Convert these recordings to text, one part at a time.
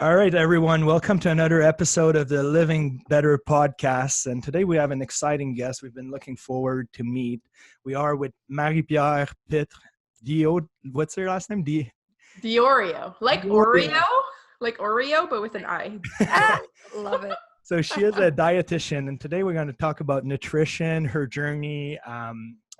All right, everyone. Welcome to another episode of the Living Better podcast. And today we have an exciting guest we've been looking forward to meet. We are with Marie-Pier, Pitre-D'Iorio. What's her last name? D'Iorio. Like Oreo? Like Oreo, but with an I. Love it. So she is a dietitian, and today we're going to talk about nutrition, her journey,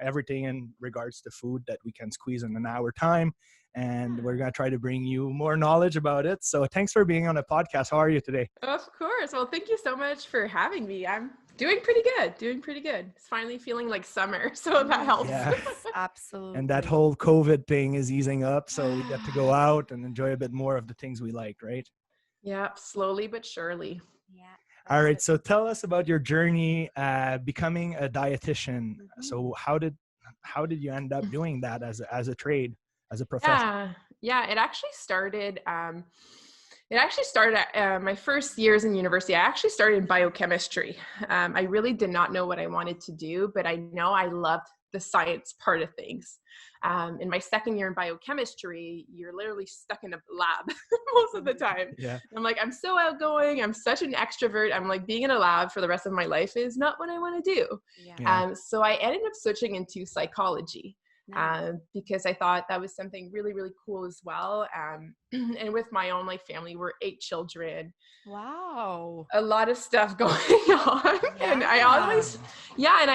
everything in regards to food that we can squeeze in an hour time. And we're going to try to bring you more knowledge about it. So thanks for being on the podcast. How are you today? Of course. Well, thank you so much for having me. I'm doing pretty good. It's finally feeling like summer, so that helps. Yeah. Absolutely. And that whole COVID thing is easing up, so we get to go out and enjoy a bit more of the things we like, right? Yeah, slowly but surely. Yeah. All right. So tell us about your journey becoming a dietitian. Mm-hmm. So how did you end up doing that as a trade, as a profession? Yeah. It actually started. At my first years in university. I actually started in biochemistry. I really did not know what I wanted to do, but I know I loved the science part of things. In my second year in biochemistry, you're literally stuck in a lab most of the time. Yeah. I'm like, I'm so outgoing. I'm such an extrovert. I'm like, being in a lab for the rest of my life is not what I want to do. Yeah. So I ended up switching into psychology. Nice. Because I thought that was something really, really cool as well. And with my own family, we're 8 children, Wow. a lot of stuff going on. Yeah. And I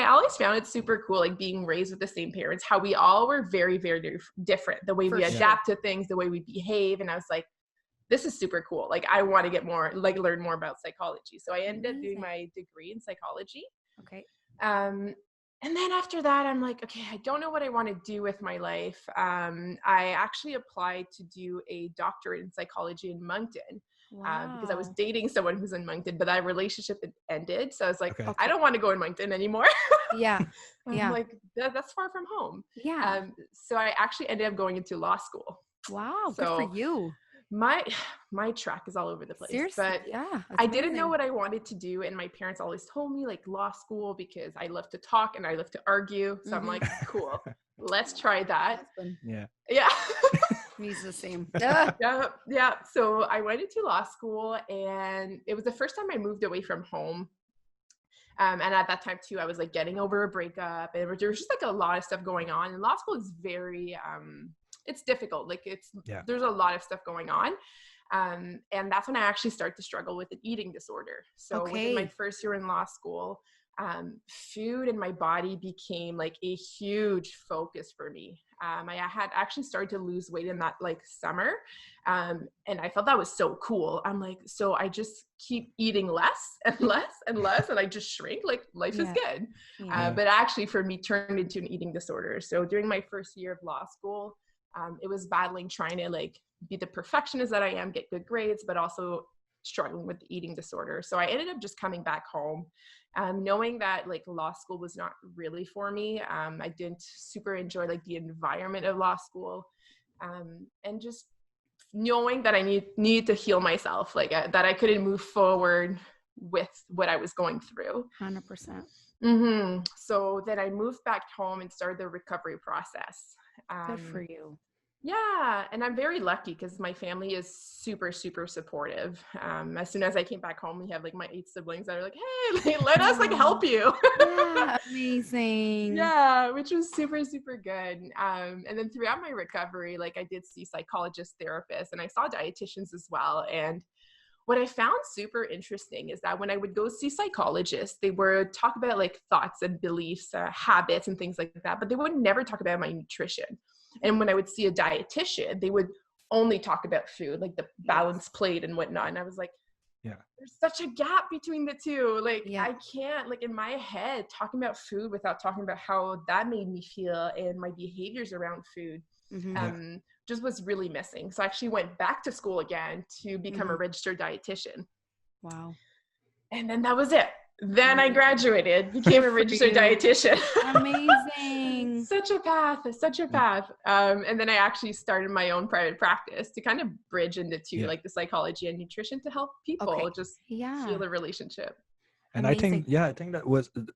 always found it super cool, like being raised with the same parents, how we all were very, very different, the way we adapt to things, the way we behave. And I was like, this is super cool. Like, I want to get more, learn more about psychology. So I ended up doing my degree in psychology. Okay. And then after that, I'm like, okay, I don't know what I want to do with my life. I actually applied to do a doctorate in psychology in Moncton. Wow. Because I was dating someone who's in Moncton, but that relationship had ended. So I was like, Okay. I don't want to go in Moncton anymore. Yeah. I'm like, that's far from home. Yeah. So I actually ended up going into law school. Wow. So good for you. My track is all over the place. Seriously. But Yeah. I didn't know what I wanted to do. And my parents always told me law school, because I love to talk and I love to argue. So I'm like, cool, let's try that. Yeah. Yeah. He's the same. Yeah. So I went into law school, and it was the first time I moved away from home. And at that time too, I was getting over a breakup, and there was just a lot of stuff going on. And law school is very, it's difficult. There's a lot of stuff going on. And that's when I actually started to struggle with an eating disorder. So within my first year in law school, food and my body became a huge focus for me. I had actually started to lose weight in that summer. And I thought that was so cool. I'm like, so I just keep eating less and less and less, and I just shrink. Life is good. Yeah. But actually for me turned into an eating disorder. So during my first year of law school, it was battling, trying to be the perfectionist that I am, get good grades, but also struggling with the eating disorder. So I ended up just coming back home, knowing that law school was not really for me. I didn't super enjoy the environment of law school, and just knowing that I need to heal myself, that I couldn't move forward with what I was going through. 100%. So then I moved back home and started the recovery process. Good for you. Yeah. And I'm very lucky because my family is super, super supportive. As soon as I came back home, we have my 8 siblings that are like, hey, let us help you. Yeah, amazing. Yeah, which was super, super good. And then throughout my recovery, I did see psychologists, therapists, and I saw dietitians as well. And what I found super interesting is that when I would go see psychologists, they would talk about thoughts and beliefs, habits and things like that, but they would never talk about my nutrition. And when I would see a dietitian, they would only talk about food, the balanced plate and whatnot. And I was like, yeah, there's such a gap between the two. Yeah. I can't, in my head, talking about food without talking about how that made me feel and my behaviors around food. Mm-hmm. Just was really missing. So I actually went back to school again to become a registered dietitian. Wow. And then that was it. Then I graduated, became a registered dietitian. Amazing. Such a path. And then I actually started my own private practice to kind of bridge into two, the psychology and nutrition, to help people just heal the relationship. And amazing. I think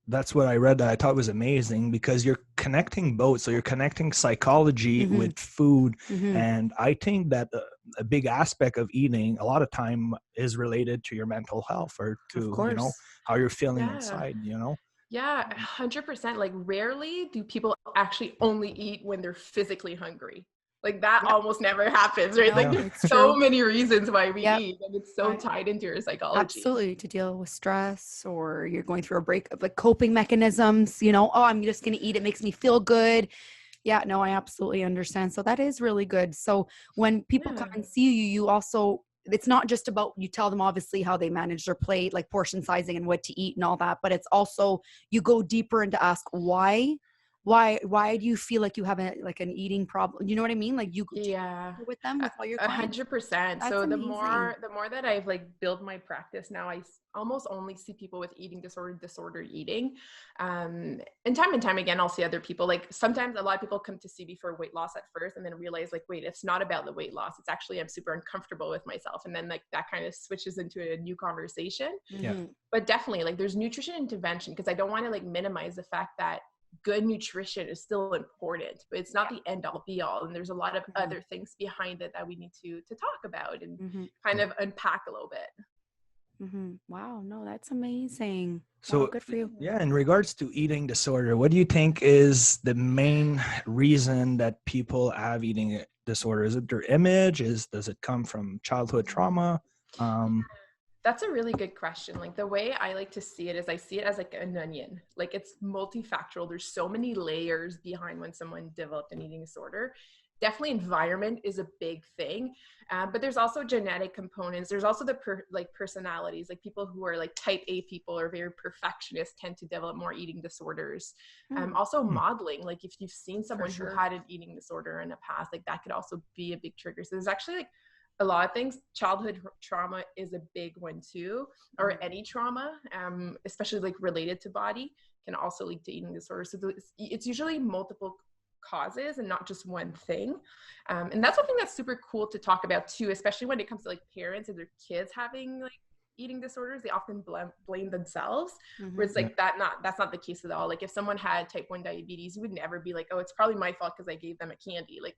that's what I read that I thought was amazing, because you're connecting both. So you're connecting psychology with food. And I think that a big aspect of eating a lot of time is related to your mental health or to, you know, how you're feeling inside, you know? Yeah, 100%. Like rarely do people actually only eat when they're physically hungry. Like that almost never happens, right? No, Like there's it's so true. many reasons why we Yep. eat, and it's so tied into your psychology. Absolutely, to deal with stress, or you're going through a breakup, like coping mechanisms, you know, oh, I'm just going to eat. It makes me feel good. Yeah, no, I absolutely understand. So that is really good. So when people come and see you, you also, it's not just about, you tell them obviously how they manage their plate, like portion sizing and what to eat and all that, but it's also, you go deeper into ask why do you feel like you have like an eating problem? You know what I mean? Like you go with them, with all your clients. 100%. That's So the amazing. more that I've like built my practice now, I almost only see people with eating disordered eating. And time again, I'll see other people. Like sometimes a lot of people come to see me for weight loss at first and then realize like, wait, it's not about the weight loss. It's actually, I'm super uncomfortable with myself. And then like that kind of switches into a new conversation. But definitely like there's nutrition intervention, because I don't want to like minimize the fact that good nutrition is still important, but it's not the end all be all. And there's a lot of other things behind it that we need to talk about and kind of unpack a little bit. Wow, no, that's amazing. So wow, good for you. Yeah, in regards to eating disorder, what do you think is the main reason that people have eating disorder? Is it their image? Does it come from childhood trauma? That's a really good question. Like the way I like to see it is I see it as like an onion. Like it's multifactorial. There's so many layers behind when someone developed an eating disorder. Definitely environment is a big thing. But there's also genetic components. There's also the personalities, like people who are like type A people or very perfectionist tend to develop more eating disorders. Also modeling, like if you've seen someone who had an eating disorder in the past, like that could also be a big trigger. So there's actually like a lot of things. Childhood trauma is a big one too, or any trauma, especially like related to body, can also lead to eating disorders. So it's usually multiple causes and not just one thing. And that's something that's super cool to talk about too, especially when it comes to like parents and their kids having like eating disorders. They often blame themselves, where it's like that's not the case at all. Like if someone had type 1 diabetes, you would never be like, oh, it's probably my fault because I gave them a candy. Like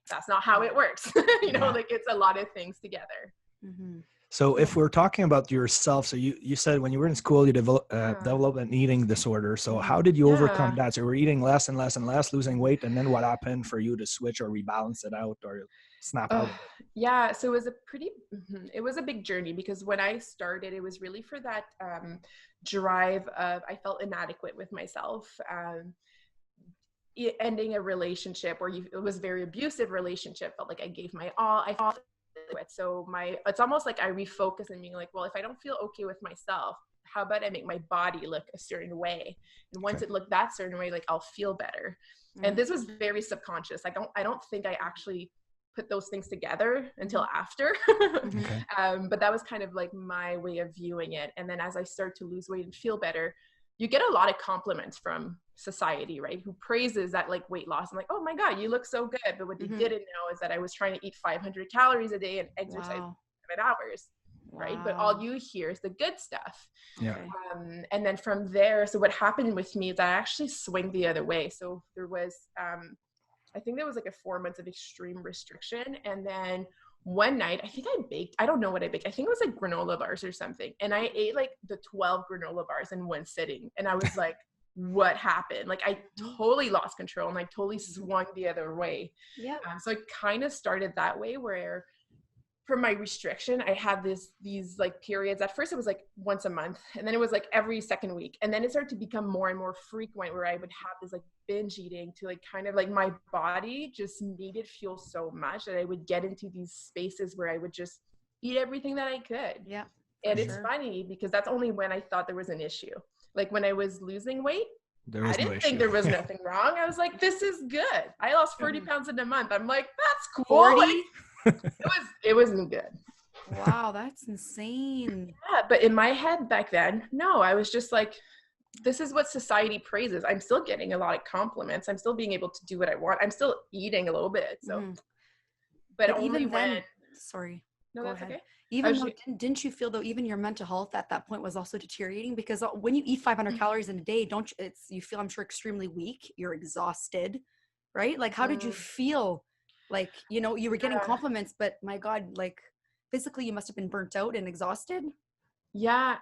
that's not how it works. You know, like it's a lot of things together. So if we're talking about yourself, so you said when you were in school, you developed an eating disorder. So how did you overcome that? So you were eating less and less and less, losing weight. And then what happened for you to switch or rebalance it out or snap out? Yeah. So it was it was a big journey, because when I started, it was really for that drive of, I felt inadequate with myself. Ending a relationship where it was a very abusive relationship, felt like I gave my all. I felt it. So it's almost like I refocus and being like, well, if I don't feel okay with myself, how about I make my body look a certain way? And once it looked that certain way, like I'll feel better. And this was very subconscious. I don't think I actually put those things together until after. But that was kind of like my way of viewing it. And then as I start to lose weight and feel better, you get a lot of compliments from society, right? Who praises that like weight loss. I'm like, oh my God, you look so good. But what they didn't know is that I was trying to eat 500 calories a day and exercise 7 hours, right? But all you hear is the good stuff. And then from there, so what happened with me is I actually swing the other way. So there was, I think there was like a 4 months of extreme restriction. And then one night, I think I baked, I don't know what I baked. I think it was like granola bars or something. And I ate like the 12 granola bars in one sitting. And I was like, what happened? Like I totally lost control and I totally swung the other way. So it kind of started that way, where from my restriction, I had these like periods. At first it was like once a month, and then it was like every second week. And then it started to become more and more frequent, where I would have this like binge eating to like kind of like my body just needed fuel so much that I would get into these spaces where I would just eat everything that I could. And it's funny because that's only when I thought there was an issue. Like when I was losing weight, I didn't think there was nothing wrong. I was like, this is good. I lost 40 pounds in a month. I'm like, that's cool. 40? It wasn't good. Wow, that's insane. Yeah, but in my head back then, no, I was just like, this is what society praises. I'm still getting a lot of compliments. I'm still being able to do what I want. I'm still eating a little bit. So, but only even then, when. Sorry. No, that's okay. Even though, didn't you feel though, even your mental health at that point was also deteriorating? Because when you eat 500 calories in a day, you feel, I'm sure, extremely weak. You're exhausted, right? Like, how did you feel Like, you know, you were getting Yeah. compliments, but my God, like physically you must have been burnt out and exhausted. Yeah,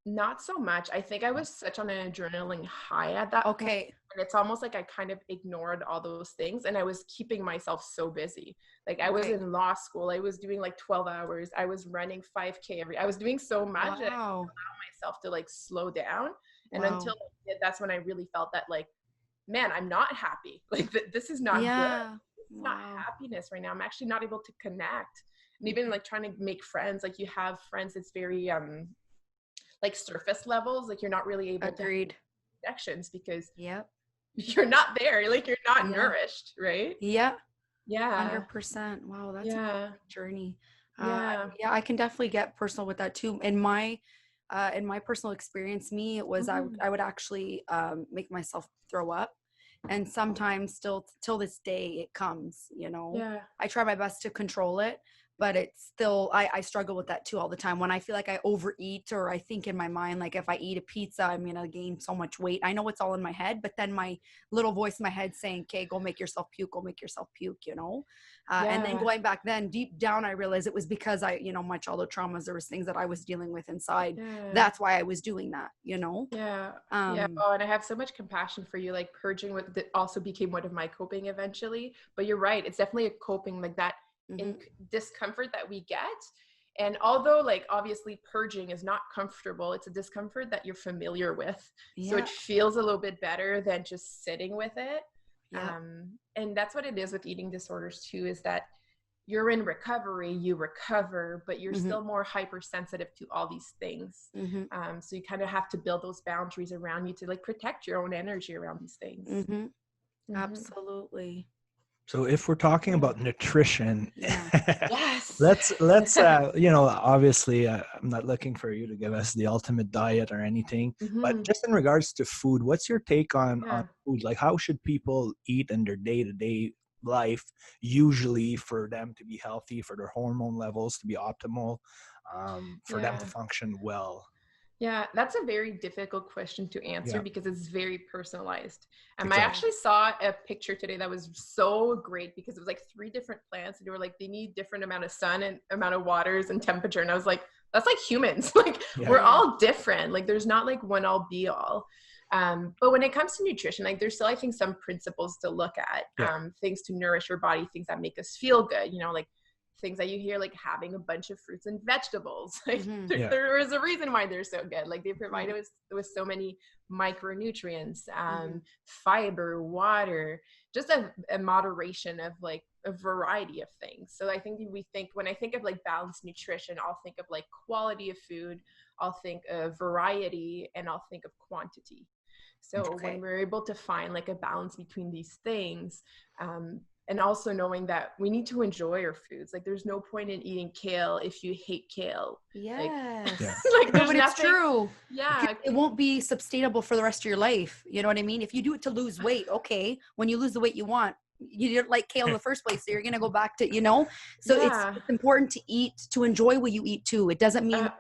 not so much. I think I was such on an adrenaline high at that point, Okay. and it's almost like I kind of ignored all those things, and I was keeping myself so busy. Like I was Okay. in law school, I was doing like 12 hours. I was running 5K I was doing so much that I Wow. allowed myself to like slow down. And Wow. until I did, that's when I really felt that like, man, I'm not happy. Like this is not good. Yeah. It's not Wow. happiness right now. I'm actually not able to connect. And even like trying to make friends, like you have friends that's very like surface levels, like you're not really able to have Agreed. connections because Yep. you're not there, like you're not Yeah. nourished, right? Yeah. Yeah. 100%. Wow, that's a Yeah. great journey. Yeah. Yeah, I can definitely get personal with that too. In my personal experience, me, it was Mhm. I would actually make myself throw up, and sometimes still till this day it comes. You know, Yeah. I try my best to control it, but it's still I struggle with that too all the time. When I feel like I overeat, or I think in my mind like if I eat a pizza, I'm gonna gain so much weight. I know it's all in my head, but then my little voice in my head saying, "Okay, go make yourself puke. Go make yourself puke." You know. And then Yeah. going back then deep down, I realized it was because my childhood traumas, there was things that I was dealing with inside. Yeah. That's why I was doing that, you know? Yeah. Yeah. Um, Oh, and I have so much compassion for you. Like purging with that also became one of my coping eventually. But you're right. It's definitely a coping, like that mhm. discomfort that we get. And although like obviously purging is not comfortable, it's a discomfort that you're familiar with. So Yeah. it feels a little bit better than just sitting with it. Yeah. And that's what it is with eating disorders too, is that you're in recovery, you recover, but you're Mhm. still more hypersensitive to all these things. Mhm. So you kind of have to build those boundaries around you to like protect your own energy around these things. Mhm. Mhm. Absolutely. So if we're talking about nutrition, Yeah. Yes. let's obviously I'm not looking for you to give us the ultimate diet or anything, but Mhm. just in regards to food, what's your take on Yeah. food? Like how should people eat in their day-to-day life usually for them to be healthy, for their hormone levels to be optimal, for them to Yeah. function well? Yeah, that's a very difficult question to answer Yeah, because it's very personalized. I exactly. actually saw a picture today that was so great because it was like 3 different plants and they were like they need different amount of sun and amount of waters and temperature. And I was like, that's like humans. Like Yeah. we're Yeah. all different. Like there's not like one all be all. But when it comes to nutrition, like there's still I think some principles to look at. Yeah. Things to nourish your body, things that make us feel good. Like things that you hear, like having a bunch of fruits and vegetables. Like Mhm. Yeah. there is a reason why they're so good. Like they provide Mhm. us with so many micronutrients, Mhm. fiber, water, just a moderation of like a variety of things. So I think when I think of like balanced nutrition, I'll think of like quality of food, I'll think of variety, and I'll think of quantity. So Okay. when we're able to find like a balance between these things, and also knowing that we need to enjoy our foods. Like there's no point in eating kale if you hate kale. Like, Yes. Yeah. like No, there's but it's nothing. true. Yeah. It won't be sustainable for the rest of your life. You know what I mean? If you do it to lose weight, okay. When you lose the weight you want, you didn't like kale in the first place, so you're gonna go back to, So Yeah. it's important to eat, to enjoy what you eat too. It doesn't mean,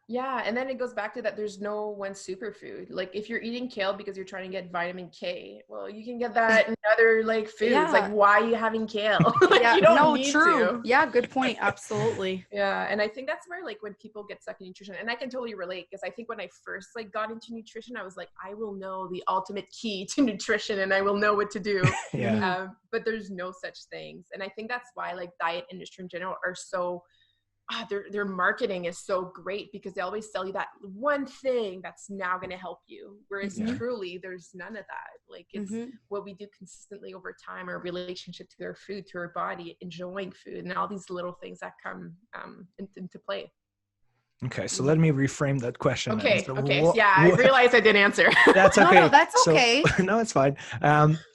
Yeah, and then it goes back to that there's no one superfood. Like if you're eating kale because you're trying to get vitamin K, well, you can get that in other like foods. Yeah. Like why are you having kale? Like Yeah, you don't no, need true. to. Yeah, good point. Absolutely. Yeah, and I think that's where like when people get stuck in nutrition, and I can totally relate because I think when I first like got into nutrition, I was like, I will know the ultimate key to nutrition and I will know what to do. Yeah. But there's no such things, and I think that's why like diet industry in general are so their marketing is so great because they always sell you that one thing that's now going to help you, whereas Yeah. truly there's none of that. Like it's what we do consistently over time, our relationship to our food, to our body, enjoying food, and all these little things that come into play. Okay, so let me reframe that question. then. Okay. So So yeah, I realized I didn't answer. That's No, okay. that's So- okay. no, it's fine.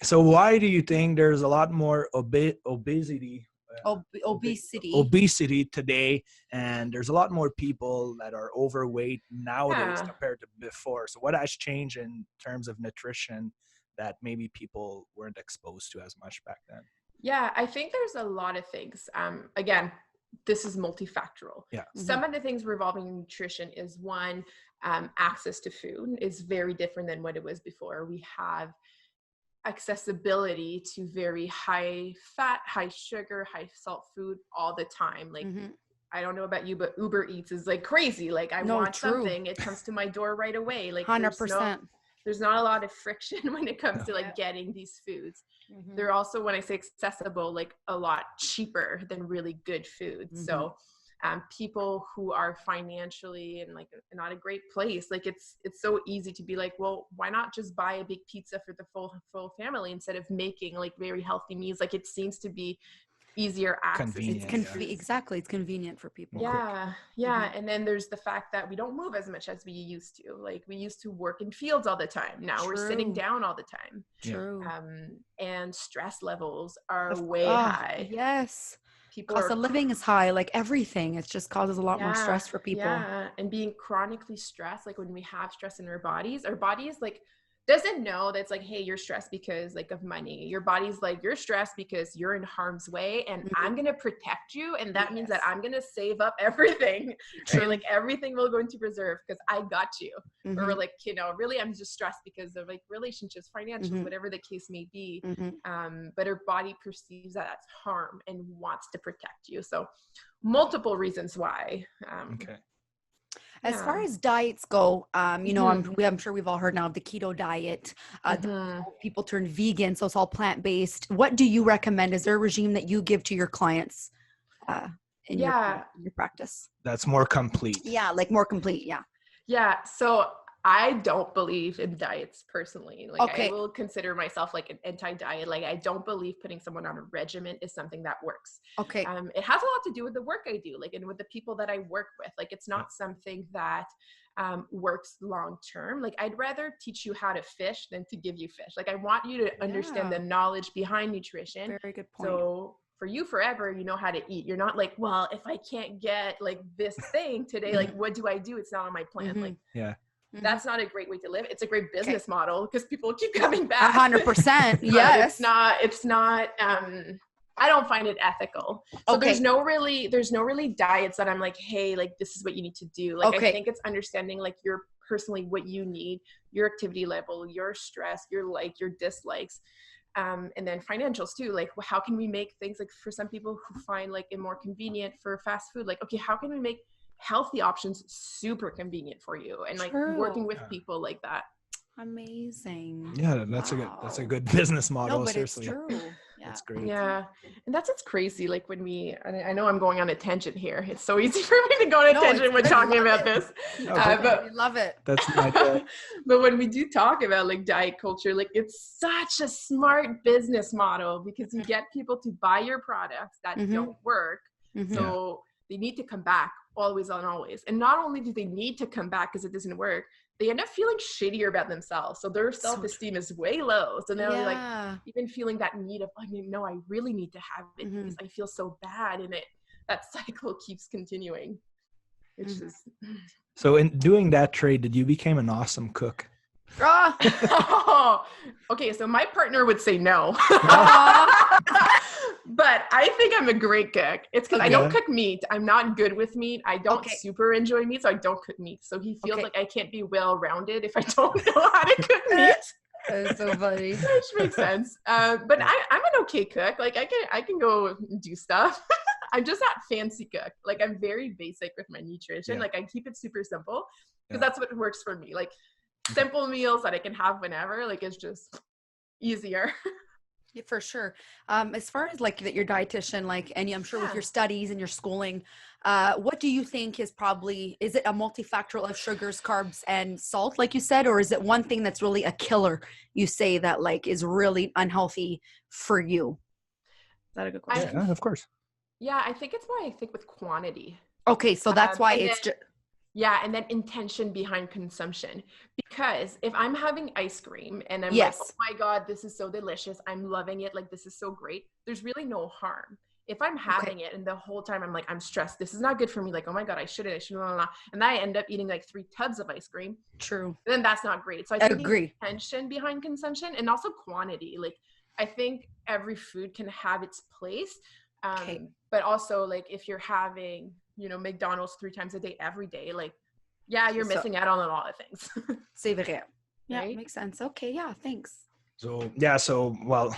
So why do you think there's a lot more obesity? Obesity today, and there's a lot more people that are overweight nowadays Yeah. compared to before. So what has changed in terms of nutrition that maybe people weren't exposed to as much back then? Yeah, I think there's a lot of things. Again, this is multifactorial. Yeah. Some of the things revolving in nutrition is one, access to food is very different than what it was before. We have accessibility to very high fat, high sugar, high salt food all the time. Like, I don't know about you, but Uber Eats is like crazy. Like, I want something, it comes to my door right away. Like 100%. there's not a lot of friction when it comes to like getting these foods. They're also, when I say accessible, like a lot cheaper than really good food. So people who are financially in like not a great place, like it's so easy to be like, well, why not just buy a big pizza for the full family instead of making like very healthy meals? Like, it seems to be easier access. Exactly. It's convenient for people. Yeah. And then there's the fact that we don't move as much as we used to. Like, we used to work in fields all the time. Now we're sitting down all the time. And stress levels are way high. Yes. Cost of living is high. Like, everything, it just causes a lot more stress for people. And being chronically stressed, like when we have stress in our bodies like doesn't know that's like, hey, you're stressed because like of money. Your body's like, you're stressed because you're in harm's way, and I'm going to protect you. And that means that I'm going to save up everything. Right? Like, everything will go into reserve because I got you. Or like, really, I'm just stressed because of like relationships, financials, whatever the case may be. But our body perceives that as harm and wants to protect you. So multiple reasons why. As far as diets go, I'm sure we've all heard now of the keto diet. People turn vegan, so it's all plant-based. What do you recommend? Is there a regime that you give to your clients in your practice? That's more complete. Yeah, like more complete. Yeah. So I don't believe in diets personally. Like, I will consider myself like an anti-diet. Like, I don't believe putting someone on a regimen is something that works. It has a lot to do with the work I do, like, and with the people that I work with. Like, it's not something that works long-term. Like, I'd rather teach you how to fish than to give you fish. Like, I want you to understand the knowledge behind nutrition. Very good point. So for you, forever, you know how to eat. You're not like, well, if I can't get like this thing today, like, what do I do? It's not on my plan. Like, that's not a great way to live. It's a great business model because people keep coming back. 100%. Yes. It's not, I don't find it ethical. So there's no really diets that I'm like, hey, like, this is what you need to do. Like, I think it's understanding like your personally what you need, your activity level, your stress, your your dislikes. And then financials too. Like, how can we make things, like, for some people who find like it more convenient for fast food, like, okay, how can we make healthy options super convenient for you, and like working with people like that. Amazing. Yeah, that's a good business model. No, but seriously. It's true. That's great. Yeah. And that's what's crazy. Like, when I know I'm going on a tangent here. It's so easy for me to go on a tangent when talking about this. But we love it. That's my idea. But when we do talk about like diet culture, like, it's such a smart business model because you get people to buy your products that don't work. So they need to come back always on always. And not only do they need to come back because it doesn't work, they end up feeling shittier about themselves. So their self-esteem is way low. So they're like even feeling that need of, no, I really need to have it because I feel so bad. And that cycle keeps continuing. It's just. So in doing that trade, did you become an awesome cook? Okay, so my partner would say no. But I think I'm a great cook. It's because I don't cook meat. I'm not good with meat. I don't super enjoy meat, so I don't cook meat. So he feels like I can't be well-rounded if I don't know how to cook meat. That's so funny. Which makes sense. But I'm an okay cook. Like, I can go do stuff. I'm just not fancy cook. Like, I'm very basic with my nutrition. Like, I keep it super simple because that's what works for me. Like, simple meals that I can have whenever, like, it's just easier. Yeah, for sure. As far as like that, your dietitian, like, and I'm sure with your studies and your schooling, what do you think is it a multifactorial of sugars, carbs, and salt, like you said, or is it one thing that's really a killer, you say, that like is really unhealthy for you? Is that a good question? Yeah, of course. Yeah, I think it's why I think with quantity. Okay, so that's why it's just. Yeah, and then intention behind consumption. Because if I'm having ice cream and I'm like, oh my God, this is so delicious, I'm loving it, like, this is so great, there's really no harm. If I'm having it and the whole time I'm like, I'm stressed, this is not good for me, like, oh my God, I shouldn't, blah, blah, blah, and then I end up eating like 3 tubs of ice cream. True. Then that's not great. So I think the intention behind consumption and also quantity. Like, I think every food can have its place. But also, like, if you're having, McDonald's 3 times a day, every day, like, you're missing out on a lot of things. C'est vrai. Yeah, Right? makes sense. Okay. Yeah. Thanks. So yeah, so well,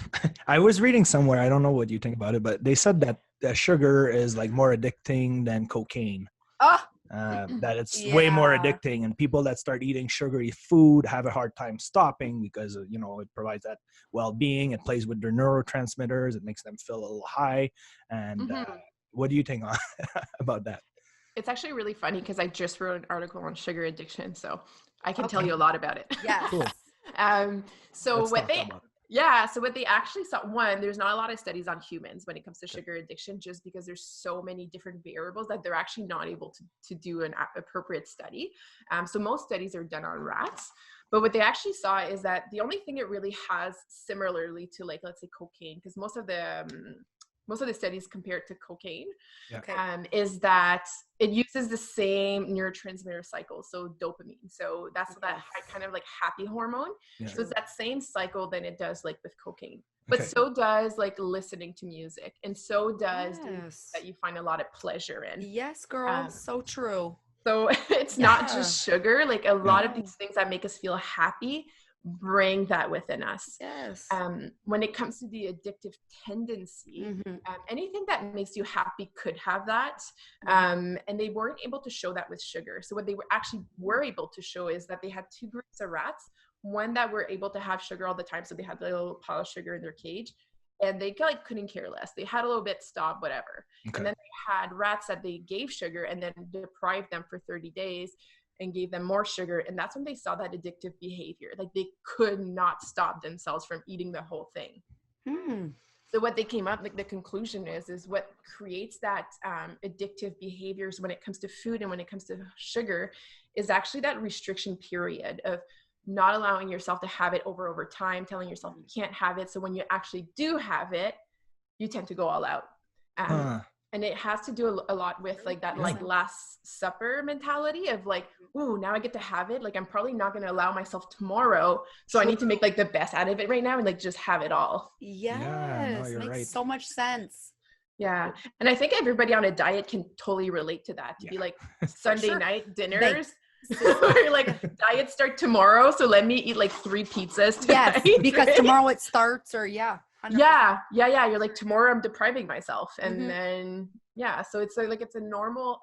I was reading somewhere, I don't know what you think about it, but they said that sugar is like more addicting than cocaine. Oh, That it's way more yeah. addicting, and people that start eating sugary food have a hard time stopping because it provides that well-being. It plays with their neurotransmitters. It makes them feel a little high. And what do you think about that? It's actually really funny because I just wrote an article on sugar addiction, so I can tell Okay. you a lot about it. Yes. Cool. So Let's what talk they about it. Yeah, so what they actually saw, one, there's not a lot of studies on humans when it comes to sugar addiction, just because there's so many different variables that they're actually not able to do an appropriate study. So most studies are done on rats. But what they actually saw is that the only thing it really has similarly to, like, let's say cocaine, because most of the studies compare it to cocaine, Yeah. Okay. is that it uses the same neurotransmitter cycle, so dopamine. So that's that kind of like happy hormone. Yeah. So it's that same cycle than it does like with cocaine. But Okay. so does like listening to music, and so does doing things Yes. that you find a lot of pleasure in. Yes, girl. So true. So it's not just sugar. Like a lot of these things that make us feel happy bring that within us. Yes. When it comes to the addictive tendency, Mhm. anything that makes you happy could have that. And they weren't able to show that with sugar. So what they were able to show is that they had two groups of rats, one that were able to have sugar all the time. So they had a little pile of sugar in their cage, and they like couldn't care less. They had a little bit, stop, whatever. Okay. And then they had rats that they gave sugar and then deprived them for 30 days and gave them more sugar. And that's when they saw that addictive behavior. Like they could not stop themselves from eating the whole thing. So what they came up, like the conclusion is what creates that addictive behaviors when it comes to food and when it comes to sugar is actually that restriction period of not allowing yourself to have it over time, telling yourself you can't have it. So when you actually do have it, you tend to go all out. And it has to do a lot with like that like last supper mentality of like, ooh, now I get to have it. Like I'm probably not going to allow myself tomorrow. So I need to make like the best out of it right now and like just have it all. Yes. Yeah, no, you're Makes right. so much sense. Yeah. And I think everybody on a diet can totally relate to that, to be like Sunday night dinners. Where you're like, diet start tomorrow, so let me eat like 3 pizzas tonight. Yes, because tomorrow it starts, or 100%. Yeah. You're like, tomorrow I'm depriving myself, and then so it's like it's a normal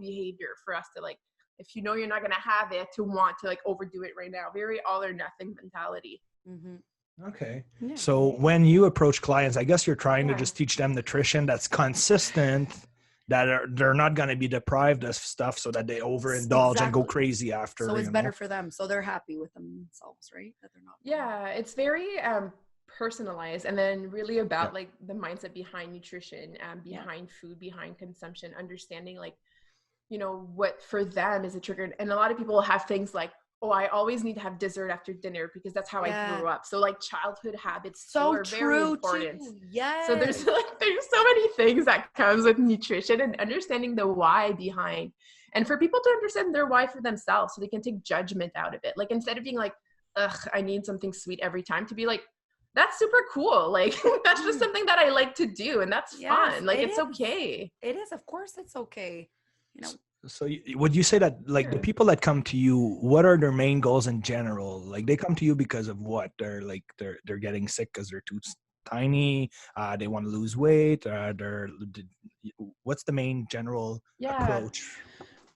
behavior for us to like, if you know you're not gonna have it, to want to like overdo it right now. Very all or nothing mentality. Okay. So when you approach clients, I guess you're trying to just teach them nutrition that's consistent, that they're not going to be deprived of stuff so that they overindulge and go crazy after. So it's better for them. So they're happy with themselves, right? That they're not. Yeah, it's very personalized, and then really about like the mindset behind nutrition, behind food, behind consumption, understanding like, what for them is a trigger. And a lot of people will have things like, oh, I always need to have dessert after dinner because that's how I grew up. So like childhood habits are very important. Yes. So there's so many things that comes with nutrition, and understanding the why behind, and for people to understand their why for themselves so they can take judgment out of it. Like instead of being like, ugh, I need something sweet every time, to be like, that's super cool. Like that's just something that I like to do, and that's fun. Like it's okay. It is. Of course it's okay. So would you say that like the people that come to you, what are their main goals in general? Like they come to you because of what? They're like they're getting sick because they're too tiny. They want to lose weight. What's the main general approach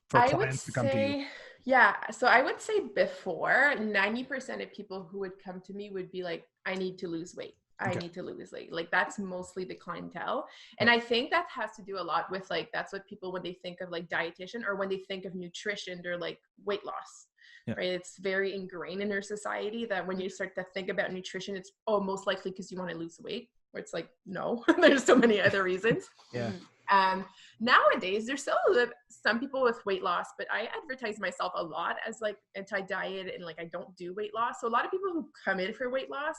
for clients to come to you? Yeah, so I would say before 90% of people who would come to me would be like, I need to lose weight. I need to lose weight. Like that's mostly the clientele. And I think that has to do a lot with like, that's what people, when they think of like dietitian or when they think of nutrition, they're like weight loss, right? It's very ingrained in our society that when you start to think about nutrition, it's most likely because you want to lose weight, where it's like, no, there's so many other reasons. Nowadays, there's still some people with weight loss, but I advertise myself a lot as like anti-diet and like I don't do weight loss. So a lot of people who come in for weight loss,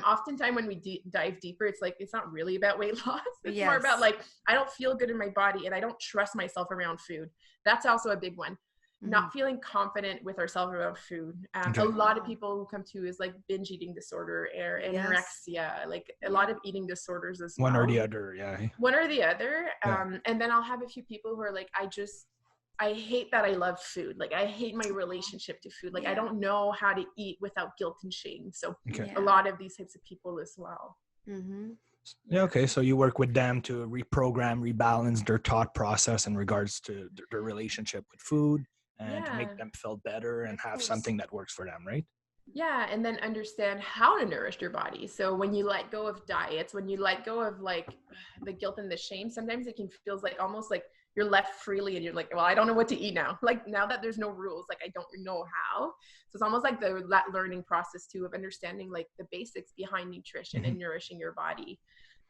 oftentimes when we dive deeper, it's like, it's not really about weight loss. It's more about like, I don't feel good in my body and I don't trust myself around food. That's also a big one. Not feeling confident with ourselves around food. A lot of people who come to is like binge eating disorder or anorexia, like a lot of eating disorders as well. One or the other, One or the other. And then I'll have a few people who are like, I just I hate that I love food. Like I hate my relationship to food. Like I don't know how to eat without guilt and shame. So a lot of these types of people as well. Mm-hmm. Yeah. Okay. So you work with them to reprogram, rebalance their thought process in regards to their relationship with food and to make them feel better and have something that works for them, right? Yeah, and then understand how to nourish your body. So when you let go of diets, when you let go of like the guilt and the shame, sometimes it can feel like almost like you're left freely and you're like, well, I don't know what to eat now. Like now that there's no rules, like I don't know how. So it's almost like that learning process too of understanding like the basics behind nutrition and nourishing your body.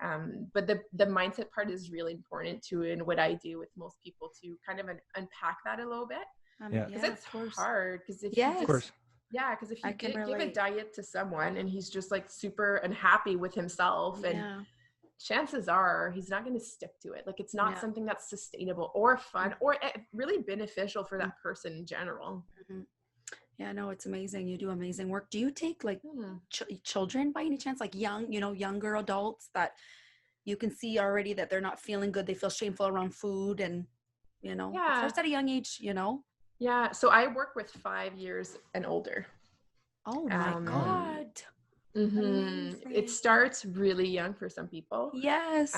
But the mindset part is really important too, in what I do with most people to kind of unpack that a little bit. Because it's hard. Because if you just, because if you give a diet to someone and he's just like super unhappy with himself, and chances are he's not going to stick to it. Like it's not something that's sustainable or fun or really beneficial for that person in general. Yeah, no, it's amazing. You do amazing work. Do you take like children by any chance, like younger adults that you can see already that they're not feeling good, they feel shameful around food, and it starts at a young age, Yeah, so I work with 5 years and older. Oh my God. It starts really young for some people. Yes.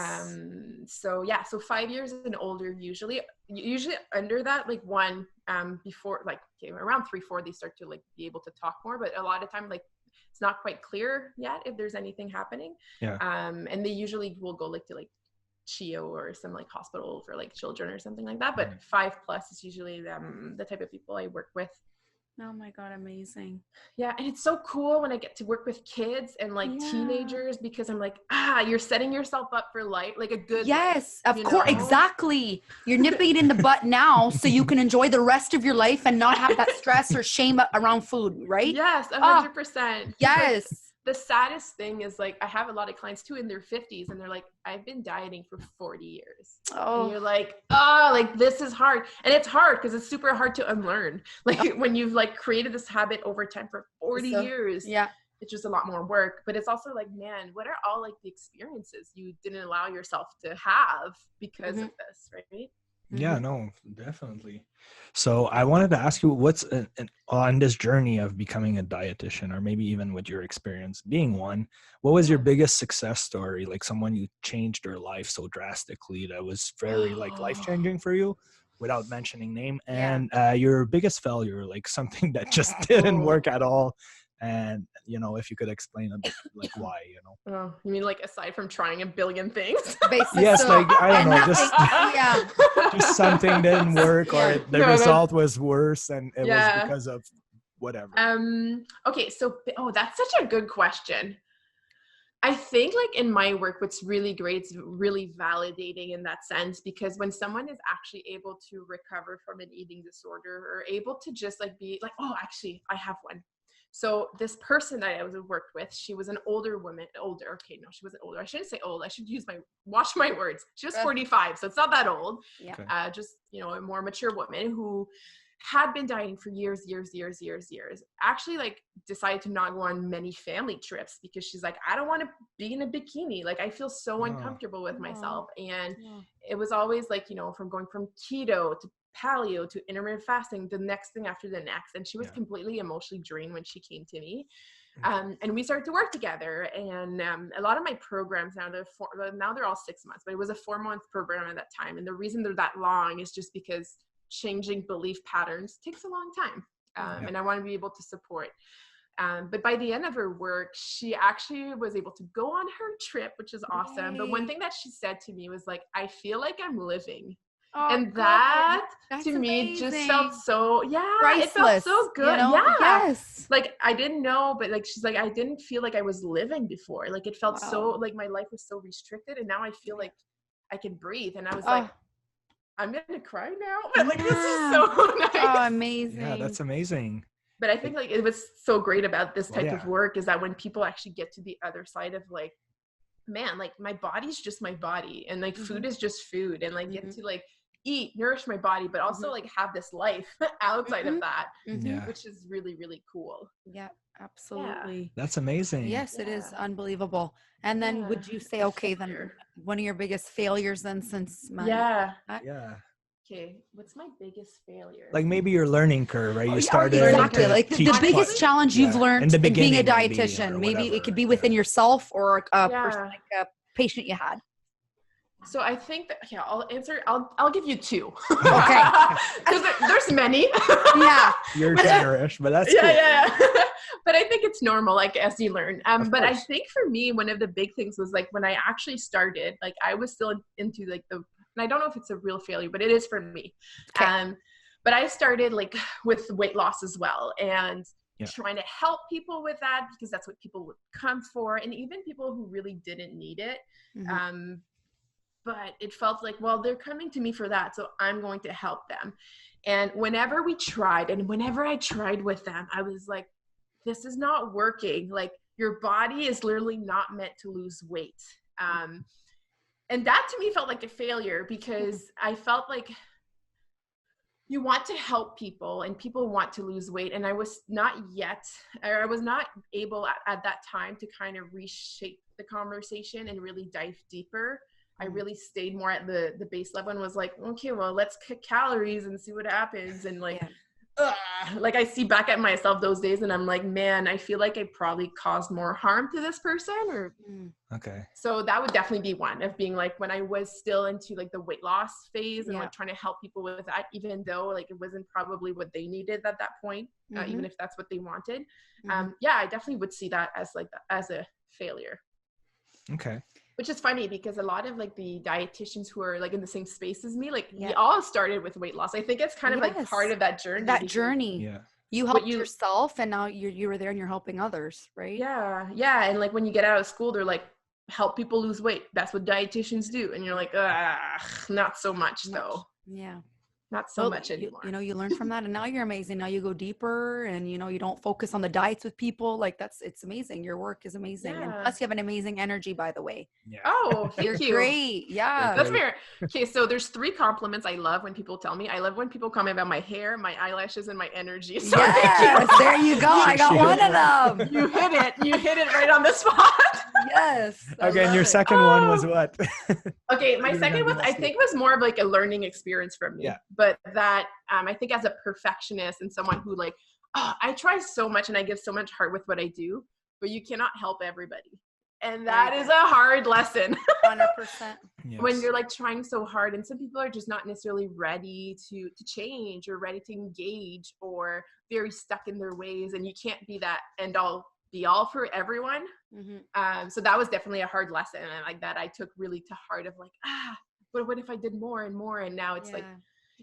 So 5 years and older, usually under that, like one, before like around 3-4, they start to like be able to talk more, but a lot of time, like it's not quite clear yet if there's anything happening. And they usually will go like to like CHIO or some like hospital for like children or something like that. But 5+ is usually the type of people I work with. Oh my God, amazing. Yeah, and it's so cool when I get to work with kids and like teenagers, because I'm like, you're setting yourself up for life, like a good life, of course, exactly. You're nipping it in the butt now so you can enjoy the rest of your life and not have that stress or shame around food, right? Yes, 100%. Yes. Like, the saddest thing is like I have a lot of clients too in their 50s and they're like, I've been dieting for 40 years. And you're like, like this is hard. And it's hard because it's super hard to unlearn. Like when you've like created this habit over time for 40 years, it's just a lot more work. But it's also like, man, what are all like the experiences you didn't allow yourself to have because of this, right? Yeah, no, definitely. So I wanted to ask you, what's on this journey of becoming a dietitian, or maybe even with your experience being one, what was your biggest success story? Like someone you changed their life so drastically that was very like life-changing for you, without mentioning name, and your biggest failure, like something that just didn't work at all. And, if you could explain a bit, like why, Oh, you mean like aside from trying a billion things? Basically, yes, like, I don't know, just something didn't work, or the result was worse and it was because of whatever. Okay, so, that's such a good question. I think like in my work, what's really great, it's really validating in that sense, because when someone is actually able to recover from an eating disorder, or able to just like be like, actually, I have one. So this person that I was worked with, she was an older woman, okay, no, she wasn't older. I shouldn't say old. I should watch my words. She was 45, so it's not that old. Just, a more mature woman who had been dieting for years, actually like decided to not go on many family trips because she's like, I don't want to be in a bikini. Like I feel so uncomfortable with myself. And it was always like, from going from keto to paleo to intermittent fasting, the next thing after the next. And she was completely emotionally drained when she came to me. And we started to work together. And a lot of my programs now, now they're all 6 months, but it was a 4-month program at that time. And the reason they're that long is just because changing belief patterns takes a long time. And I want to be able to support. But by the end of her work, she actually was able to go on her trip, which is awesome. Yay. But one thing that she said to me was like, I feel like I'm living. And that to me just felt so, priceless. It felt so good. Like I didn't know, but like, she's like, I didn't feel like I was living before. Like it felt so like my life was so restricted. And now I feel like I can breathe. And I was like, I'm going to cry now. But like, this is so nice. Oh, amazing. Yeah, that's amazing. But I think like it was so great about this type of work is that when people actually get to the other side of like, man, like my body's just my body, and like food is just food, and like get to like eat, nourish my body, but also like have this life outside of that, which is really, really cool. Yeah, absolutely. That's amazing. Yes, it is unbelievable. And then would you say, okay, then one of your biggest failures then since my Okay, what's my biggest failure? Like maybe your learning curve, right? Oh, You yeah, started exactly. to Like the teach biggest challenge you've learned in the in being a beginning, maybe, dietitian. or Maybe it whatever. could be within yourself or a person, Yeah. like a patient you had. So I think that, yeah, I'll answer. I'll give you two. Okay. Because there's many. Yeah. You're generous, but that's Yeah, cool. yeah. But I think it's normal, like as you learn. But I course. think for me, one of the big things was like when I actually started, like I was still into like and I don't know if it's a real failure, but it is for me. Okay. But I started like with weight loss as well, and Yeah. trying to help people with that because that's what people would come for, and even people who really didn't need it. Mm-hmm. But it felt like, well, they're coming to me for that, so I'm going to help them. And whenever I tried with them, I was like, this is not working. Like your body is literally not meant to lose weight. And that to me felt like a failure because I felt like you want to help people and people want to lose weight. And I was not able at that time to kind of reshape the conversation and really dive deeper. I really stayed more at the base level and was like, okay, well, let's kick calories and see what happens. And like, like I see back at myself those days and I'm like, man, I feel like I probably caused more harm to this person. Or Okay. so that would definitely be one of being like when I was still into like the weight loss phase and like trying to help people with that, even though like it wasn't probably what they needed at that point, even if that's what they wanted. I definitely would see that as a failure. Okay. Which is funny because a lot of like the dietitians who are like in the same space as me, like we all started with weight loss. I think it's kind of like part of that journey. Yeah. You helped yourself and now you were there and you're helping others, right? Yeah. Yeah. And like when you get out of school, they're like, help people lose weight. That's what dietitians do. And you're like, not so much though. Yeah. Not so much anymore. You learn from that and now you're amazing. Now you go deeper and you don't focus on the diets with people. Like it's amazing. Your work is amazing. And plus you have an amazing energy, by the way. Yeah. Oh, thank you. Great. Yeah. That's fair. Okay. So there's 3 compliments I love when people tell me. I love when people comment about my hair, my eyelashes, and my energy. So yes, there you go. I got one of them. You hit it. You hit it right on the spot. Yes. Okay. And your second one was what? Okay. My second one, I think, was more of like a learning experience for me. Yeah. But that, I think as a perfectionist and someone who like, I try so much and I give so much heart with what I do, but you cannot help everybody. And that is a hard lesson. 100%. Yes. When you're like trying so hard and some people are just not necessarily ready to change or ready to engage or very stuck in their ways, and you can't be that end all be all for everyone. So that was definitely a hard lesson, and like that I took really to heart of like, but what if I did more and more? And now it's like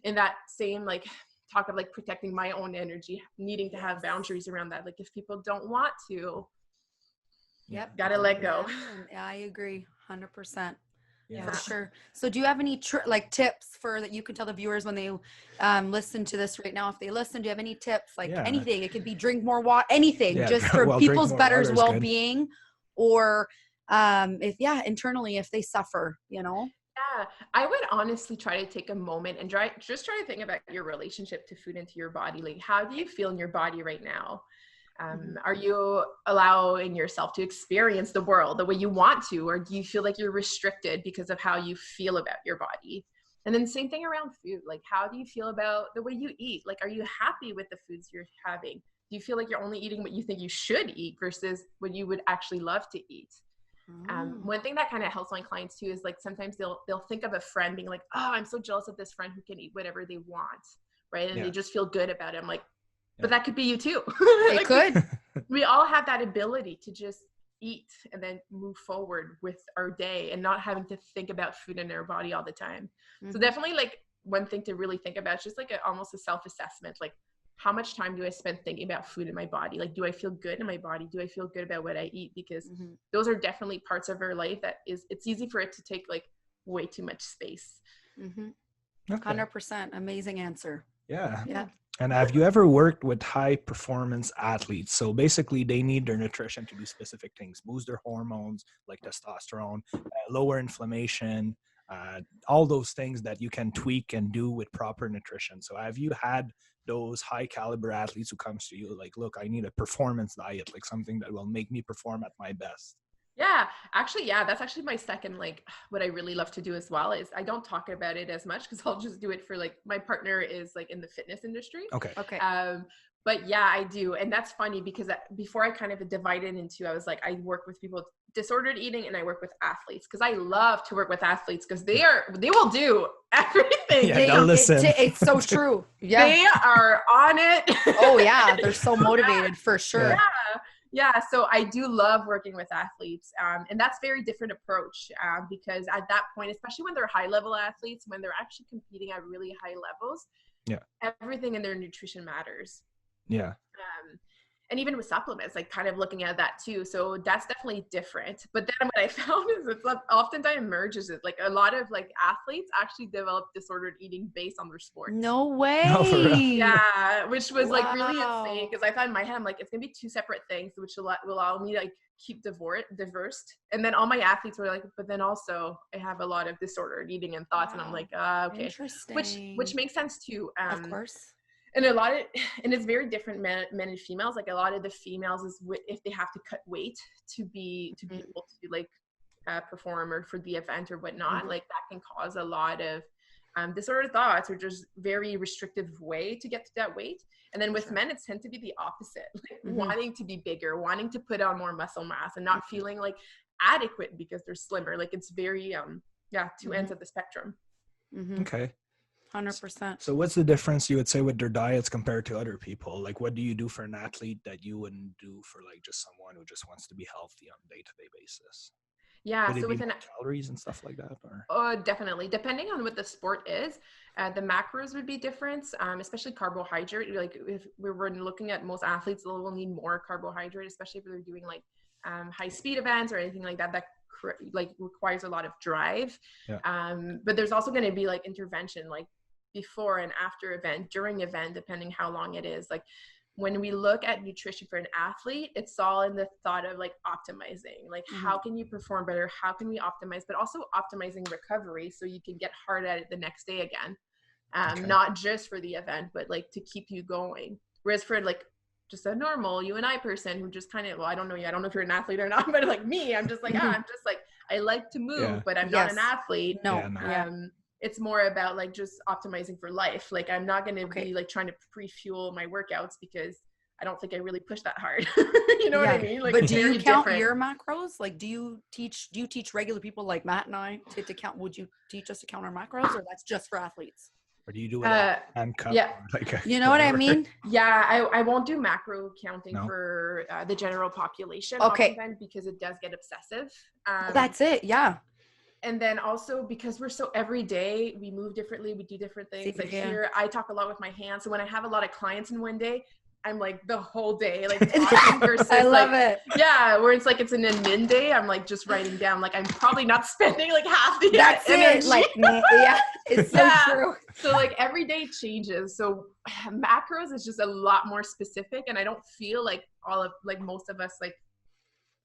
in that same like talk of like protecting my own energy, needing to have boundaries around that. Like if people don't want to, gotta let go. Yeah, I agree 100%. Yeah. For sure. So do you have any tips that you can tell the viewers when they listen to this right now? If they listen, do you have any tips? Like anything? It could be drink more water, anything, just for people's better well-being, or internally if they suffer, Yeah, I would honestly try to take a moment and try to think about your relationship to food and to your body. Like, how do you feel in your body right now? Are you allowing yourself to experience the world the way you want to, or do you feel like you're restricted because of how you feel about your body? And then same thing around food. Like, how do you feel about the way you eat? Like, are you happy with the foods you're having? Do you feel like you're only eating what you think you should eat versus what you would actually love to eat? One thing that kind of helps my clients too is like sometimes they'll think of a friend being like, oh, I'm so jealous of this friend who can eat whatever they want, right? And they just feel good about it. I'm like, but that could be you too. It could. We all have that ability to just eat and then move forward with our day and not having to think about food in our body all the time. So definitely like one thing to really think about is just like almost a self-assessment. Like, how much time do I spend thinking about food in my body? Like, do I feel good in my body? Do I feel good about what I eat? Because those are definitely parts of our life it's easy for it to take like way too much space. 100%. Amazing answer. Yeah. And have you ever worked with high performance athletes? So basically they need their nutrition to do specific things, boost their hormones like testosterone, lower inflammation, all those things that you can tweak and do with proper nutrition. So have you had those high caliber athletes who comes to you like, look, I need a performance diet, like something that will make me perform at my best? Yeah, actually, yeah, that's actually my second, like, what I really love to do as well is I don't talk about it as much because I'll just do it for like my partner is like in the fitness industry. Okay. Okay. But yeah, I do. And that's funny because before I kind of divided into, I was like, I work with people with disordered eating and I work with athletes because I love to work with athletes because they will do everything. Yeah, they'll listen. It's so true. Yeah. They are on it. Oh yeah. They're so motivated for sure. Yeah. Yeah, so I do love working with athletes, and that's very different approach because at that point, especially when they're high-level athletes, when they're actually competing at really high levels, everything in their nutrition matters. Yeah. And even with supplements, like kind of looking at that too. So that's definitely different. But then what I found is it's oftentimes merges it. Like a lot of like athletes actually develop disordered eating based on their sport. No way. No, for real. Yeah, which was like really Wow. insane because I thought in my head, I'm like, it's gonna be two separate things, which will allow me to like keep diverse. And then all my athletes were like, but then also I have a lot of disordered eating and thoughts, and I'm like, okay, Interesting. which makes sense too. Of course. And it's very different men and females. Like a lot of the females is if they have to cut weight to be able to like perform or for the event or whatnot, like that can cause a lot of disordered thoughts or just very restrictive way to get to that weight. And then with men, it tends to be the opposite, like wanting to be bigger, wanting to put on more muscle mass and not feeling like adequate because they're slimmer. Like it's very, two ends of the spectrum. Okay. 100%. So what's the difference you would say with their diets compared to other people? Like what do you do for an athlete that you wouldn't do for like just someone who just wants to be healthy on a day-to-day basis? Yeah. Would it So be with calories and stuff like that? Or? Definitely. Depending on what the sport is, the macros would be different, especially carbohydrate. Like if we were looking at most athletes, they will need more carbohydrate, especially if they're doing like high speed events or anything like that. That like requires a lot of drive. Yeah. But there's also going to be like intervention, like before and after event, during event, depending how long it is. Like when we look at nutrition for an athlete, it's all in the thought of like optimizing, like how can you perform better? How can we optimize, but also optimizing recovery so you can get hard at it the next day again. Not just for the event, but like to keep you going. Whereas for like just a normal you and I person who just kind of, well, I don't know you, I don't know if you're an athlete or not, but like me, I'm just like, I'm just like, I like to move, but I'm not an athlete. No. It's more about like just optimizing for life. Like I'm not going to be like trying to pre-fuel my workouts because I don't think I really push that hard. You know what I mean? Like, but do you count your macros? Like, do you teach regular people like Matt and I to count? Would you teach us to count our macros, or that's just for athletes? Or do you do it and cup? Yeah. Like you know what I mean? Yeah, I won't do macro counting for the general population. Okay. Because it does get obsessive. That's it. Yeah. And then also because we're so every day, we move differently, we do different things. Like here, I talk a lot with my hands. So when I have a lot of clients in one day, I'm like the whole day, like talking versus I love it. Yeah, where it's like it's an admin day. I'm like just writing down. Like I'm probably not spending like half the That's energy. it. Like yeah, it's so true. So like every day changes. So macros is just a lot more specific, and I don't feel like most of us like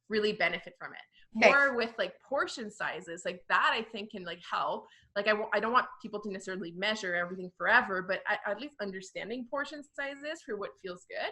really benefit from it. More with like portion sizes, like that I think can like help. Like I don't want people to necessarily measure everything forever, but at least understanding portion sizes for what feels good.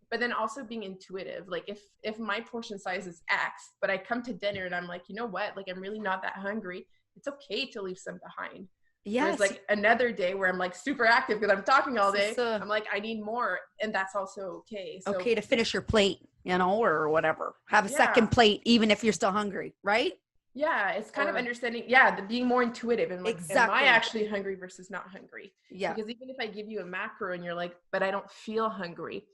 But then also being intuitive. Like if my portion size is X, but I come to dinner and I'm like, you know what? Like I'm really not that hungry. It's okay to leave some behind. Yes. There's like another day where I'm like super active because I'm talking all day. I'm like, I need more. And that's also okay. So, okay to finish your plate, you know, or whatever. Have a second plate, even if you're still hungry, right? Yeah. It's kind of understanding. Being more intuitive and like, am I actually hungry versus not hungry? Yeah. Because even if I give you a macro and you're like, but I don't feel hungry.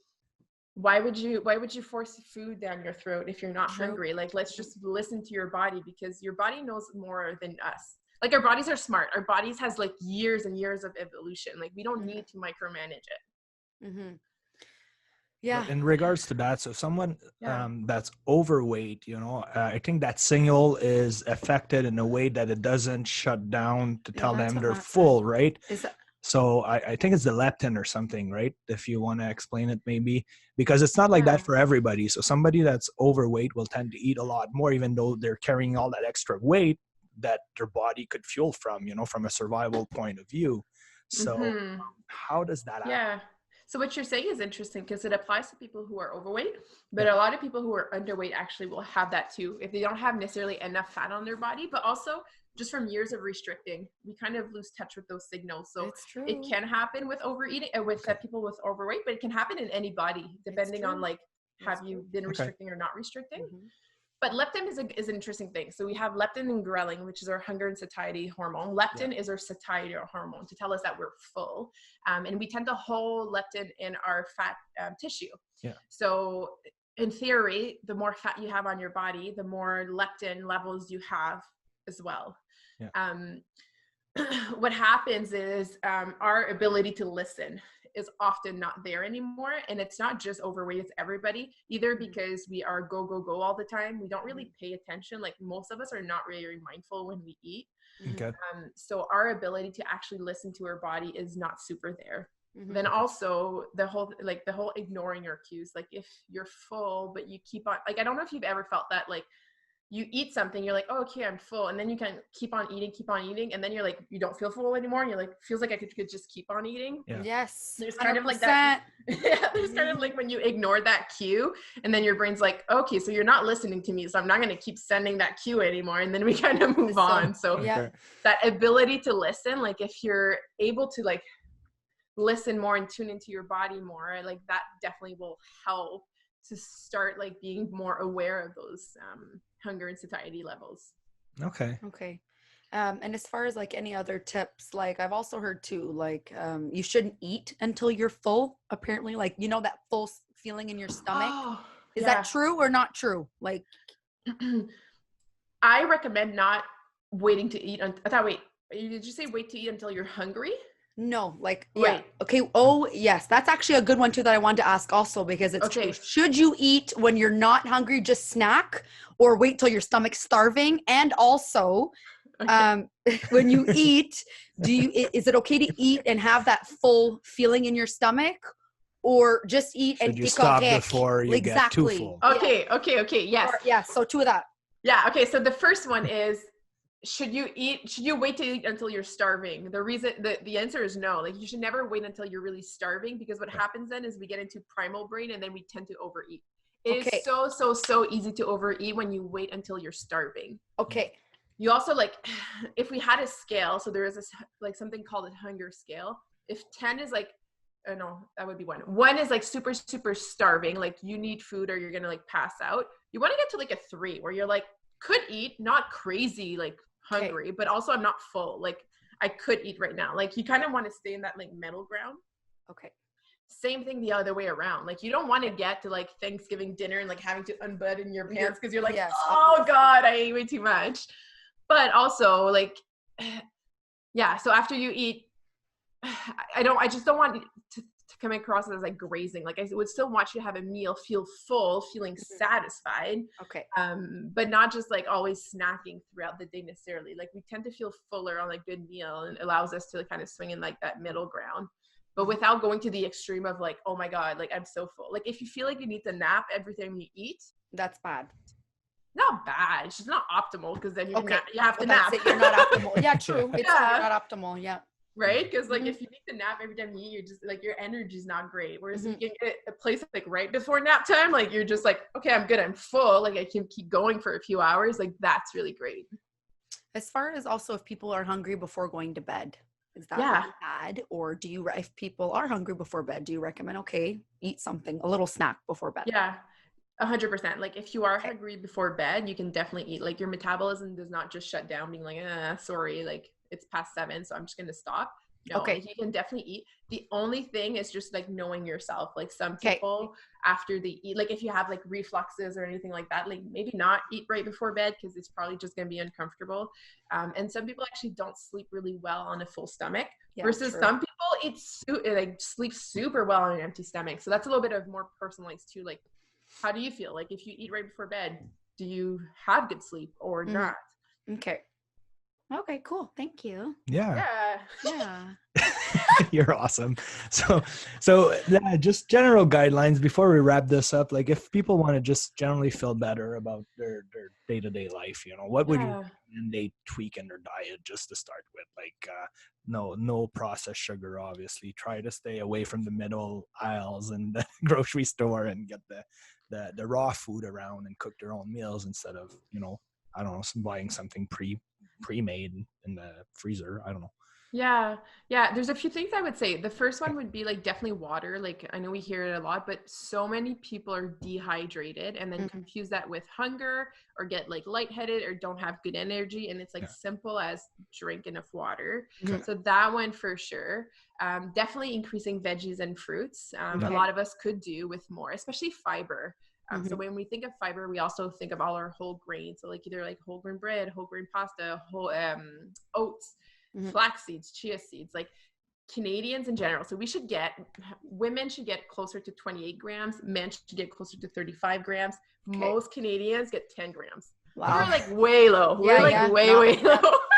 Why would you force food down your throat if you're not hungry? Like, let's just listen to your body because your body knows more than us. Like our bodies are smart. Our bodies has like years and years of evolution. Like we don't need to micromanage it. Mm-hmm. Yeah. But in regards to that, so someone that's overweight, you know, I think that signal is affected in a way that it doesn't shut down to tell them they're full, right? So I think it's the leptin or something, right? If you want to explain it maybe, because it's not like that for everybody. So somebody that's overweight will tend to eat a lot more, even though they're carrying all that extra weight that their body could fuel from, you know, from a survival point of view. So how does that happen? So what you're saying is interesting because it applies to people who are overweight, but a lot of people who are underweight actually will have that too. If they don't have necessarily enough fat on their body, but also just from years of restricting, we kind of lose touch with those signals. So It's true. it can happen with overeating, with people with overweight, but it can happen in any body depending on like, have you been restricting or not restricting? Mm-hmm. But leptin is an interesting thing. So we have leptin and ghrelin, which is our hunger and satiety hormone. Leptin is our satiety hormone to tell us that we're full. And we tend to hold leptin in our fat tissue. Yeah. So in theory, the more fat you have on your body, the more leptin levels you have as well. Yeah. What happens is our ability to listen is often not there anymore. And it's not just overweight, it's everybody, either because we are go, go, go all the time. We don't really pay attention. Like most of us are not really mindful when we eat. Okay. So our ability to actually listen to our body is not super there. Mm-hmm. Then also the whole ignoring your cues. Like if you're full, but you keep on, like, I don't know if you've ever felt that, like, you eat something, you're like, oh, okay, I'm full. And then you can keep on eating. And then you're like, you don't feel full anymore. And you're like, feels like I could just keep on eating. Yeah. Yes. There's kind 100%. Of like that. Yeah, there's kind of like when you ignore that cue and then your brain's like, okay, so you're not listening to me. So I'm not going to keep sending that cue anymore. And then we kind of move on. So that ability to listen, like if you're able to like listen more and tune into your body more, like that definitely will help to start like being more aware of those hunger and satiety levels. Okay. And as far as like any other tips, like I've also heard too, like you shouldn't eat until you're full, apparently, like, you know, that full feeling in your stomach. Is that true or not true? Like I recommend not waiting to eat. Did you say wait to eat until you're hungry? No, like, yeah. Okay. Oh, yes. That's actually a good one too that I wanted to ask also because it's true. Should you eat when you're not hungry, just snack, or wait till your stomach's starving? And also, when you eat, is it okay to eat and have that full feeling in your stomach, or just eat and you stop before you get too full? Okay. Yes. So two of that. Yeah. Okay. So the first one is, should you wait to eat until you're starving? The reason, the answer is no. Like you should never wait until you're really starving, because what happens then is we get into primal brain and then we tend to overeat. It is so easy to overeat when you wait until you're starving. Okay. You also, like, if we had a scale, so there is this like something called a hunger scale. If 10 is like, oh no, that would be 1. 1 is like super, super starving. Like you need food or you're going to like pass out. You want to get to like a 3 where you're like, could eat, not crazy, like hungry, but also I'm not full. Like I could eat right now. Like you kind of want to stay in that like middle ground. Okay. Same thing the other way around. Like you don't want to get to like Thanksgiving dinner and like having to unbutton your pants because you're like, oh God, I ate way too much. But also like, yeah. So after you eat, I just don't want to come across as like grazing. Like I would still want you to have a meal, feel full, feeling satisfied. Okay. But not just like always snacking throughout the day necessarily. Like we tend to feel fuller on a good meal, and it allows us to kind of swing in like that middle ground, but without going to the extreme of like, oh my God, like I'm so full. Like if you feel like you need to nap every time you eat, that's bad. Not bad. It's just not optimal, because then you have to nap. You're not optimal. Yeah, true. It's not optimal. Yeah. Right? Because like if you need to nap every time you eat, you're just like, your energy's not great. Whereas if you get a place like right before nap time, like you're just like, okay, I'm good, I'm full, like I can keep going for a few hours. Like that's really great. As far as also if people are hungry before going to bed, is that really bad? Or if people are hungry before bed, do you recommend, okay, eat something, a little snack before bed? Yeah. 100%. Like if you are hungry before bed, you can definitely eat. Like your metabolism does not just shut down being like, sorry, like it's past 7, so I'm just going to stop. No, like you can definitely eat. The only thing is just like knowing yourself. Like some people after they eat, like if you have like refluxes or anything like that, like maybe not eat right before bed, because it's probably just going to be uncomfortable. And some people actually don't sleep really well on a full stomach, versus some people sleep super well on an empty stomach. So that's a little bit of more personalized too. Like, how do you feel? Like if you eat right before bed, do you have good sleep or not? Okay, cool. Thank you. Yeah. You're awesome. So just general guidelines before we wrap this up. Like if people want to just generally feel better about their day-to-day life, you know, what would you recommend they tweak in their diet just to start with? like no processed sugar, obviously. Try to stay away from the middle aisles in the grocery store and get the raw food around and cook their own meals instead of, I don't know, buying something pre-made in the freezer. I don't know. Yeah. Yeah. There's a few things I would say. The first one would be like definitely water. Like I know we hear it a lot, but so many people are dehydrated and then confuse that with hunger or get like lightheaded or don't have good energy. And it's like simple as drink enough water. So that one for sure. Definitely increasing veggies and fruits. A lot of us could do with more, especially fiber. So when we think of fiber, we also think of all our whole grains. So like either like whole grain bread, whole grain pasta, whole oats, flax seeds, chia seeds, like Canadians in general. So women should get closer to 28 grams. Men should get closer to 35 grams. Most Canadians get 10 grams. Wow. We're like way low. We're like way low.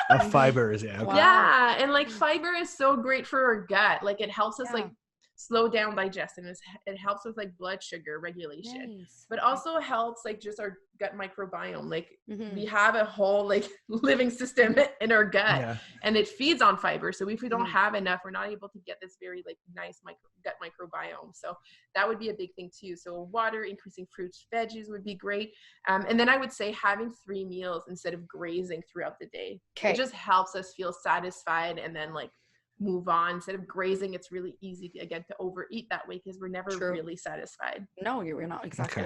Of fibers, yeah. Wow. Yeah, and like fiber is so great for our gut. Like it helps us like slow down digestion. It helps with like blood sugar regulation, but also helps like just our gut microbiome. Like we have a whole like living system in our gut, and it feeds on fiber. So if we don't have enough, we're not able to get this very like nice gut microbiome. So that would be a big thing too. So water, increasing fruits, veggies would be great. And then I would say having 3 meals instead of grazing throughout the day. It just helps us feel satisfied and then like move on. Instead of grazing, it's really easy to overeat that way because we're never really satisfied. No, you're not. Exactly.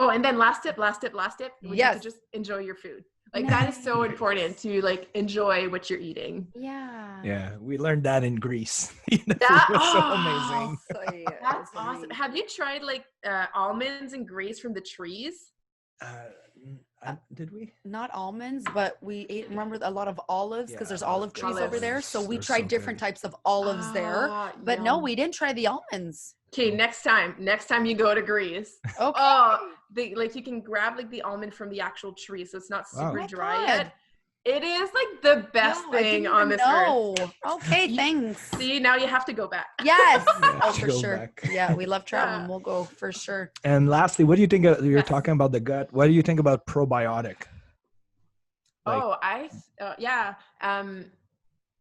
Oh, and then last tip, we need to just enjoy your food. Like that is so important to like enjoy what you're eating. Yeah, we learned that in Greece. That was so amazing. That's awesome. Have you tried like almonds and grapes from the trees? Did we? Not almonds, but we ate, remember, a lot of olives because there's olive trees over there. So we tried different types of olives there. But no, we didn't try the almonds. Okay, next time you go to Greece. Okay. Like you can grab like the almond from the actual tree, so it's not super dry yet. It is like the best thing on this earth. Okay, thanks. See, now you have to go back. Yes. For sure. Back. Yeah, we love traveling. We'll go for sure. And lastly, what do you think you're talking about the gut? What do you think about probiotic?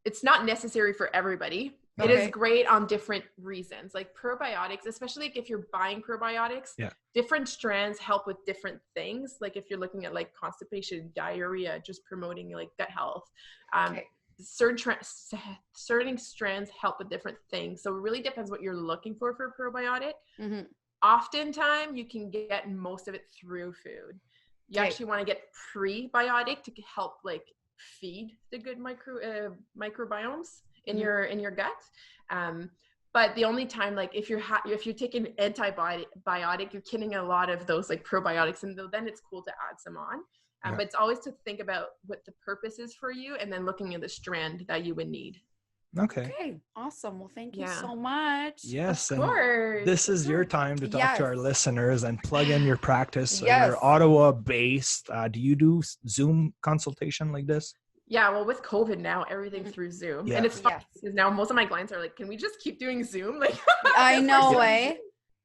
It's not necessary for everybody. It is great on different reasons. Like probiotics, especially like if you're buying probiotics, different strands help with different things. Like if you're looking at like constipation, diarrhea, just promoting like gut health. Certain strands help with different things. So it really depends what you're looking for a probiotic. Oftentimes you can get most of it through food. You actually want to get prebiotic to help like feed the good microbiomes in your gut. But the only time, like if you're taking antibiotic, you're getting a lot of those like probiotics, and then it's cool to add some on. But it's always to think about what the purpose is for you, and then looking at the strand that you would need. Okay. Awesome. Well, thank you so much. Yes. Of course. This is your time to talk to our listeners and plug in your practice. You're Ottawa based. Do you do Zoom consultation like this? Yeah, well, with COVID now, everything through Zoom. And it's fun because now most of my clients are like, can we just keep doing Zoom? Like, I know, eh?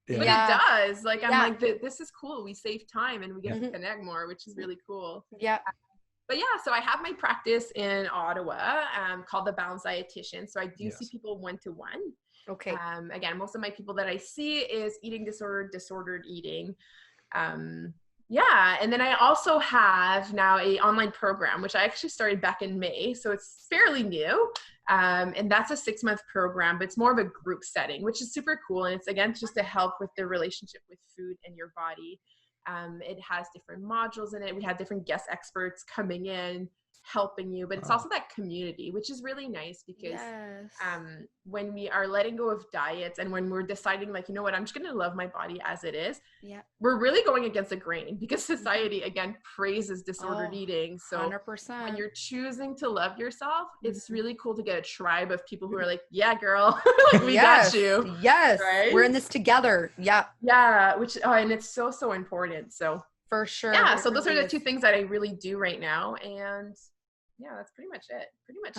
But it does. Like, I'm like, this is cool. We save time and we get to connect more, which is really cool. Yeah. But so I have my practice in Ottawa called the Balanced Dietitian. So I do see people 1-to-1. Okay. Again, most of my people that I see is eating disorder, disordered eating. And then I also have now a online program, which I actually started back in May. So it's fairly new. And that's a 6-month program, but it's more of a group setting, which is super cool. And it's, again, just to help with the relationship with food and your body. It has different modules in it. We have different guest experts coming in, helping you, but it's also that community, which is really nice because when we are letting go of diets and when we're deciding like, you know what, I'm just going to love my body as it is, we're really going against the grain because society again praises disordered eating. So 100%. when you're choosing to love yourself, it's really cool to get a tribe of people who are like, yeah, girl, like we got you. Yes. Right? We're in this together. Yeah. Yeah. Which, and it's so, so important. So for sure. Yeah. So those are the 2 things that I really do right now. And that's pretty much it.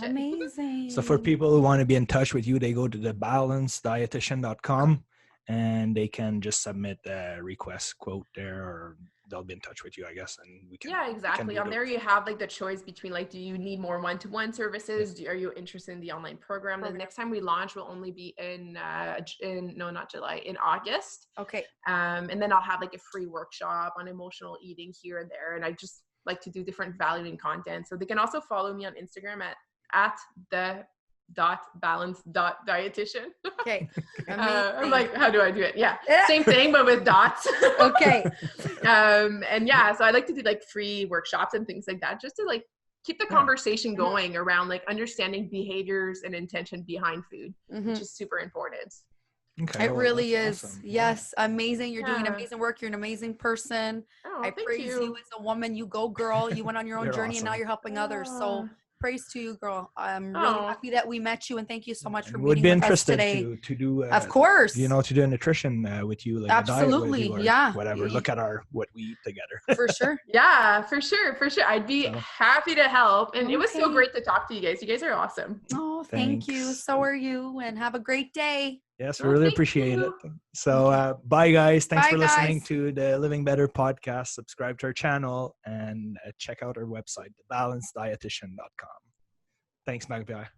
Amazing. So for people who want to be in touch with you, they go to the balancedietitian.com and they can just submit a request quote there or they'll be in touch with you, I guess, and we can. Yeah, we can exactly. do On the- there, you have like the choice between like, do you need more one-to-one services? Are you interested in the online program? The next time we launch will only be in not July, in August. Okay. And then I'll have like a free workshop on emotional eating here and there. And I just like to do different valuing content. So they can also follow me on Instagram at the.balance.dietitian. Okay. I'm like, how do I do it? Yeah. Same thing, but with dots. Okay. And yeah, so I like to do like free workshops and things like that, just to like keep the conversation going around like understanding behaviors and intention behind food, which is super important. Okay, It really is. awesome. Yes. Amazing. You're doing amazing work. You're an amazing person. Oh, I praise you as a woman. You go, girl. You went on your own You're journey and now awesome. you're helping others. So praise to you, girl. I'm really happy that we met you, and thank you so much for And would being be with us interested today. to do Of course. to do a nutrition with you, like Absolutely. a diet with you or Yeah. whatever. Look at what we eat together. For sure. Yeah, for sure. I'd be happy to help. And it was so Okay. great to talk to you guys. You guys are awesome. Oh, thank you. Thanks. So are you, and have a great day. Yes, we Well, really thank appreciate you. it. So bye guys. Thanks Bye, for listening guys. to the Living Better podcast. Subscribe to our channel and check out our website, thebalancedietitian.com. Thanks, Marie-Pier.